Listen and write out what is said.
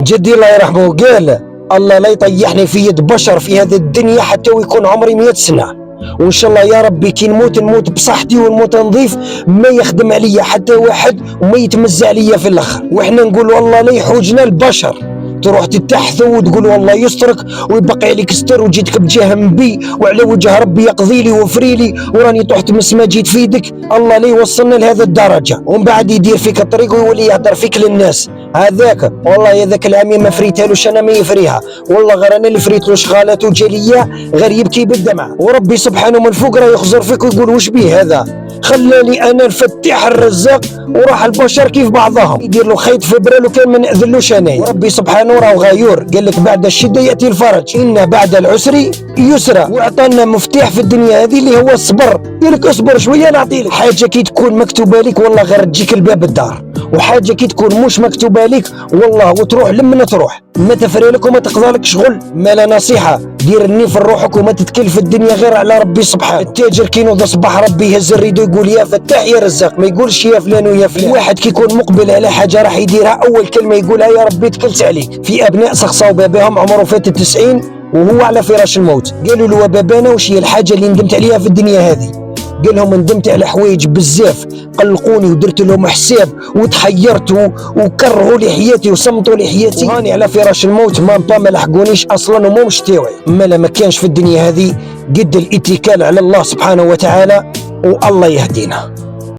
جدي الله يرحمه قال: الله لا يطيحني في يد بشر في هذه الدنيا حتى ويكون عمري 100 سنة. وان شاء الله يا ربي كي نموت بصحتي ونموت نظيف، ما يخدم عليا حتى واحد وما يتمزع عليا في الاخر. واحنا نقول والله لا يحوجنا البشر، تروح تتحثو وتقول والله يسترك ويبقي عليك ستر وجيتك بجاه بي وعلى وجه ربي يقضي لي وفري لي وراني طحت من السما جيت في يدك. الله لا يوصلنا لهذا الدرجه، ومن بعد يدير فيك الطريق ويولي يهدر فيك للناس. هذاك والله هذاك العمي ما فريتهالوش انا، ما يفريها والله غير انا اللي فريت له شغالات وجاليه غير يبكي بالدمع. وربي سبحانه من فوق راه يخزر فيك ويقول واش بيه هذا، خلاني انا الفتاح الرزاق وراح البشر كيف بعضهم. يدير له خيط في برال وكان ما ناذلوش انايا. وربي سبحانه راه غيور، قال لك بعد الشده ياتي الفرج، ان بعد العسر يسرا. واعطانا مفتاح في الدنيا هذه اللي هو الصبر. قال لك اصبر شويه نعطي لك حاجه كي تكون مكتوبه لك والله غير تجيك الباب الدار، وحاجه كي تكون مش مكتوبه لك والله وتروح لمن تروح ما تفري لك وما تقضى لك شغل. ما لا نصيحه دير النيف لروحك وما تتكل في الدنيا غير على ربي سبحانه. التاجر كي نوض صباح ربي يهز الريدو يقول يا فتاح يا رزاق، ما يقولش يا فلان ويا فلان. واحد كي يكون مقبل على حاجه راح يديرها اول كلمه يقولها يا ربي تكلت عليك. في ابناء سخصوا باباهم عمره فات 90 وهو على فراش الموت، قالوا له بابانا وش هي الحاجه اللي ندمت عليها في الدنيا هذه؟ قال لهم ندمت على حوايج بزاف، قلقوني ودرت لهم حساب وتحيرت وكرهوا لي حياتي وصمتوا لي حياتي، وهاني على فراش الموت ما لحقونيش اصلا وما مش تاوعي. ما كانش في الدنيا هذه قد الاتكال على الله سبحانه وتعالى، والله يهدينا.